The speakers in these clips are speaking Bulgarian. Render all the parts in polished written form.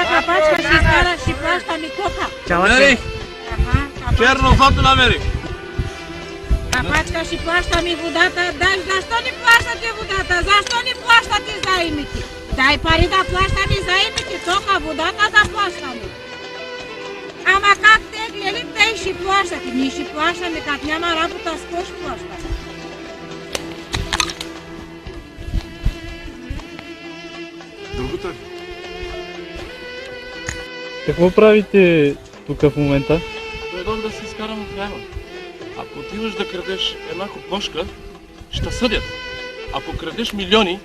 капачка ще изкараш и плащам и тока. Намерих! Черно злато намерих! Капачка ще плащам и водата. Дай, защо ни плащате водата? Защо ни плащате заемите? Дай пари да плащаме заемите, тока, водата да плащаме. Ама как те гледат, те ще плащате. Ние ще плащаме, как няма работа, с кой ще плащаме? Другото е. Какво правите тук в момента? Дойдох да си изкарам хляба. Ако отиваш да крадеш една кокошка, ще съдят. Ако крадеш милиони,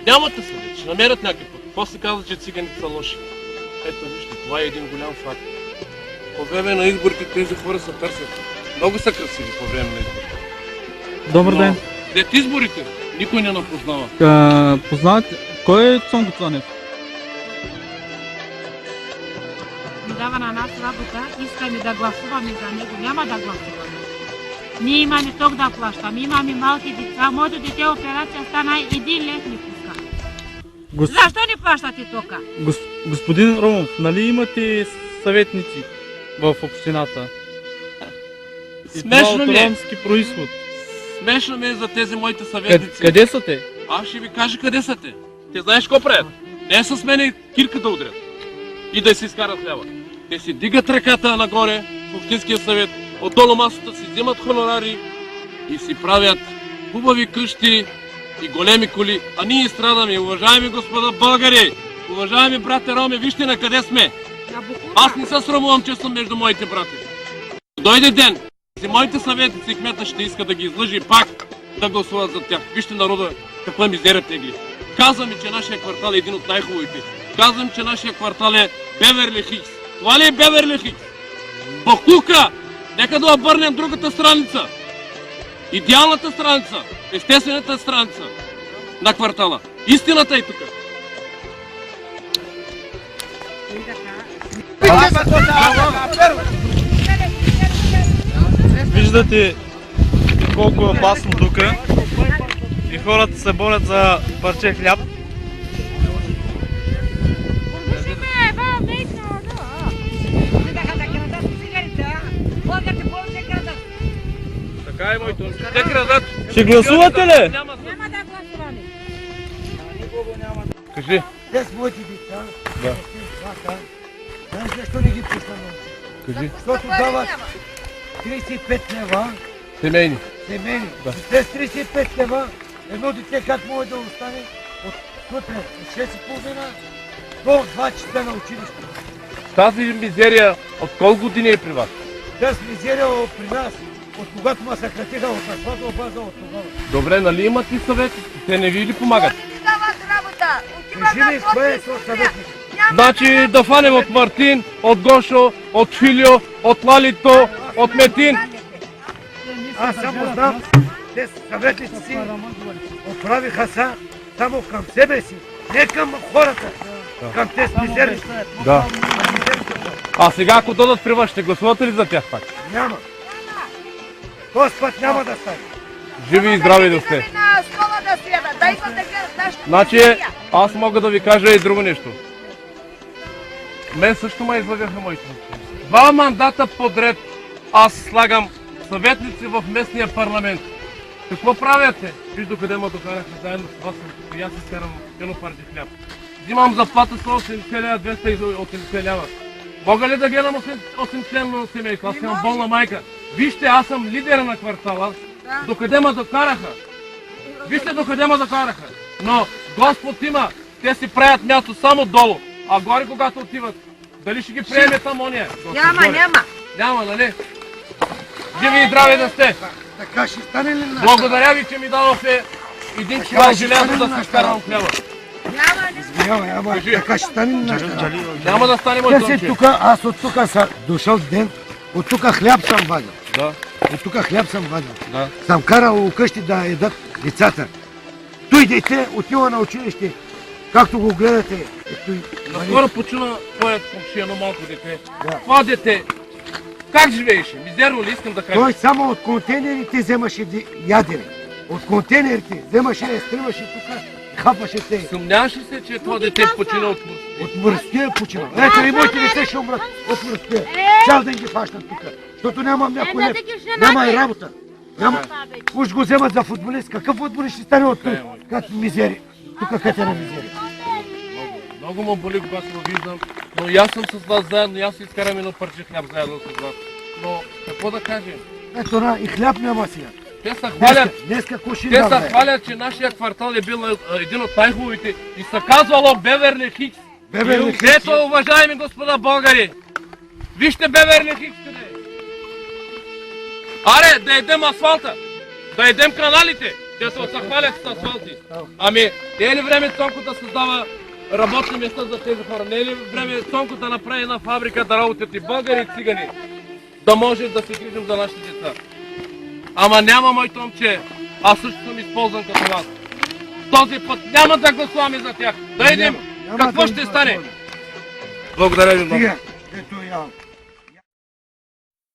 няма да съдят, ще намерят някакъв път. После казват, че циганите са лоши. Ето вижте, това е един голям факт. По време на изборите тези хора се търсят. Много са красиви по време на изборите. Добър ден. След изборите никой не напознава. Познавате, кой е Цонко Цонев? Ми дава на нас работа, искаме да гласуваме за него, няма да гласуваме. Ние имаме ток да плащаме, имаме малки деца, моето дете операция стана 1 лев ни пуска. Защо не плащате тока? Господин Ромов, нали имате съветници в общината? Смешно ми е. Ромски происход. Смешно ми е за тези моите съветници. Къде са те? Аз ще ви кажа къде са те. Те знаеш какво правят? Не с мене кирка да удрят и да си изкарат хляба. Те си дигат ръката нагоре в Общинския съвет, отдолу масата си взимат хонорари и си правят хубави къщи и големи коли. А ние страдаме, уважаеми господа българи, уважаеми брате роми, вижте на къде сме. Аз не се срамувам, че съм между моите брати. Дойде ден, си моите съветници и кмета ще иска да ги излъжи пак да гласуват за тях. Вижте народа, каква мизерия тегли. Казваме, че нашия квартал е един от най-хубавите. Казвам, че нашия квартал е Беверли Хикс. Това ли е Беверли Хикс? Бахука! Нека да обърнем другата страница. Идеалната страница, естествената страница на квартала. Истината е тук. Виждате колко е опасно тук и хората се борят за парче хляб. Така е, моето. Ще крадат. Ще гласувате ли? Няма да гласуваме. Кажи. Те с моите деца, Да. знаеш защо не ги пускам? Кажи. Защото дават 35 лева Семейни. семейни. Да. Те с 35 лева едно дете как може да остане от сутрин от 6:30 до 2 часа на училище. Тази мизерия от колко години е при вас? Тази мизерия при нас, от когато ме съкратиха от асфалтова база от тогава. Добре, нали имат и съвети? Те не ви ли помагат? Не дават работа. Кажи ми, кое е то съветник? Значи да фанем от Мартин, от Гошо, от Филио, от Лалито, от Метин. Аз само знам, те съветници си отправиха са само към себе си, не към хората, към тези мизерни. Да. А сега ако дойдат при вас, ще гласувате ли за тях пак? Няма. Този път няма да стане. Живи и здрави да сте. На стола да седа. Да има така. Значи, аз мога да ви кажа и друго нещо. Мен също ме излагаха моите. 2 мандата подред аз слагам съветници в местния парламент. Какво правяте? Виж докъде ме докараха заедно с вас и аз изкарам едно парче хляб. Взимам заплата 180 лева, 280 лева. Мога ли да гледам 8 члена семейство? Аз имам болна майка. Вижте, аз съм лидера на квартала. Докъде ме докараха? Вижте докъде ме докараха. Но Господ има, те си правят място само долу. А горе когато отиват, дали ще ги приеме там ония? Няма, нали? Живи и здрави да сте! Така ще стане ли на? Благодаря ви, че ми дадохте един чувал желязо да си изкарвам хляба. Няма, така ще стане ли на? Няма да стане Те моето си момче. тук, аз от тук съм дошъл ден, от тук хляб съм вадил. Да, От тук хляб съм вадил. да. Съм карал къщи да едат децата. Той дете отива на училище, както го гледате. Наскоро почина твоят момче, едно малко дете. Да. Това дете, как живееше? Мизерно ли искам да кажа? Той само от контейнерите вземаше ядене. От контейнерите вземаше, стримаше тук, хапаше те. Съмняваш ли се, че това дете почина от От морския почивам. Ето и моите деца ще умрат от морския. Цял ден ги фащат тук, защото нямам някой лев. Няма и работа. Няма. Уж го вземат за футболист. Какъв футболист ще стане от тук? Като мизери. Тук като е на мизери. Много му боли, когато го виждам, но и аз съм с вас заедно, и аз изкарам едно парче хляб заедно с вас. Но какво да кажем? Ето на и хляб няма сега. Те се хвалят, Днеска кушин те дам, се бе. хвалят, че нашия квартал е бил един от най-хубавите и се казвало Беверли Хикс. Беверли И Хикс. ето, уважаеми господа българи, вижте Беверли Хикс къде е. Аре, да едем асфалта, да едем каналите, те се хвалят с асфалти. Ами, не е ли време Цонко да създава работни места за тези хора? Не е ли време Цонко да направи една фабрика да работят и българи и цигани? Да може да се грижим за нашите деца. Ама няма, мой Томче, аз също съм използван като вас. Този път няма да гласуваме за тях. Да идем, Няма какво да ще им стане? гласуваме. Благодаря ви много. Стига. Ето я.